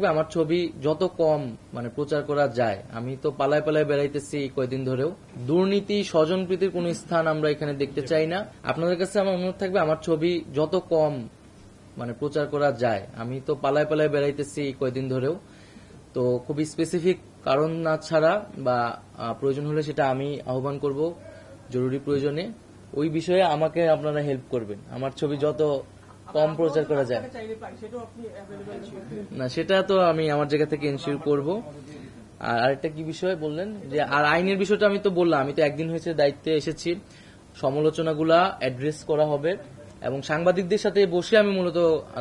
আমার ছবি যত কম প্রচার করা যায়। আমি তো পালায় পালায় বেড়াইতেছি কয়েকদিন ধরেও। দুর্নীতি, স্বজনপ্রীতির কোন স্থান আমরা এখানে দেখতে চাই না। আপনাদের কাছে আমার অনুরোধ থাকবে আমার ছবি যত কম প্রচার করা যায়। আমি তো পালায় পালায় বেড়াইতেছি কয়েকদিন ধরেও। তো খুব স্পেসিফিক কারণ না ছাড়া বা প্রয়োজন হলে সেটা আমি আহ্বান করব জরুরি প্রয়োজনে। ওই বিষয়ে আমাকে আপনারা হেল্প করবেন, আমার ছবি যত কম প্রচার করা যায়। না, সেটা তো আমি আমার জায়গা থেকে এনশিওর করব। আর আরেকটা কি বিষয় বললেন যে আর আইনের বিষয়টা আমি তো বললাম, আমি তো একদিন হয়েছে দায়িত্বে এসেছি। সমালোচনাগুলা অ্যাড্রেস করা হবে এবং সাংবাদিকদের সাথে বসে আমি মূলত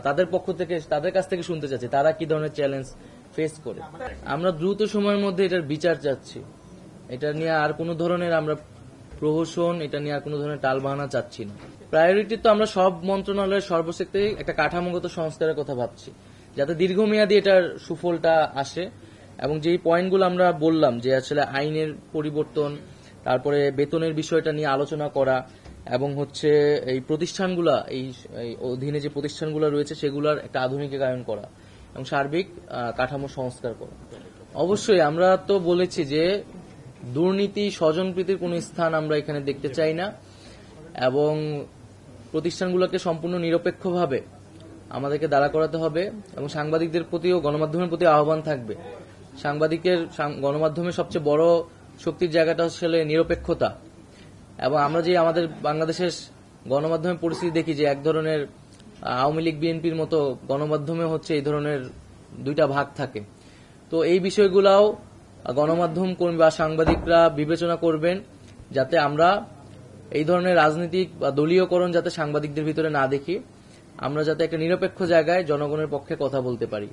তাদের পক্ষ থেকে, তাদের কাছ থেকে শুনতে চাচ্ছি তারা কি ধরনের চ্যালেঞ্জ ফেস করে। আমরা দ্রুত সময়ের মধ্যে এটার বিচার চাচ্ছি। এটা নিয়ে আর কোনো ধরনের আমরা প্রহসন, এটা নিয়ে আর কোনো ধরনের টালবাহানা চাচ্ছি না। প্রায়োরিটি তো আমরা সব মন্ত্রণালয়ের সর্বশেষে একটা কাঠামোগত সংস্কারের কথা ভাবছি, যাতে দীর্ঘমেয়াদী এটার সুফলটা আসে। এবং যেই পয়েন্টগুলো আমরা বললাম যে আসলে আইনের পরিবর্তন, তারপরে বেতনের বিষয়টা নিয়ে আলোচনা করা এবং এই প্রতিষ্ঠানগুলা, এই অধীনে যে প্রতিষ্ঠানগুলো রয়েছে সেগুলোর একটা আধুনিকায়ন করা এবং সার্বিক কাঠামো সংস্কার করা। অবশ্যই আমরা তো বলেছি যে দুর্নীতি, স্বজনপ্রীতির কোন স্থান আমরা এখানে দেখতে চাই না এবং প্রতিষ্ঠানগুলোকে সম্পূর্ণ নিরপেক্ষভাবে আমাদেরকে দাঁড়া করাতে হবে এবং সাংবাদিকদের প্রতিও গণমাধ্যমের প্রতি আহ্বান থাকবে। গণমাধ্যমের সবচেয়ে বড় শক্তির জায়গাটা আসলে নিরপেক্ষতা। এবং আমরা যে আমাদের বাংলাদেশের গণমাধ্যমের পরিস্থিতি দেখি যে এক ধরনের আওয়ামী লীগ, বিএনপির মতো গণমাধ্যমে এই ধরনের দুইটা ভাগ থাকে। তো এই বিষয়গুলাও গণমাধ্যম কর্মী বা সাংবাদিকরা বিবেচনা করবেন, যাতে আমরা এই ধরনের রাজনৈতিক বা দলীয়করণ যাতে সাংবাদিকদের ভিতরে না দেখি, আমরা যাতে একটা নিরপেক্ষ জায়গায় জনগণের পক্ষে কথা বলতে পারি।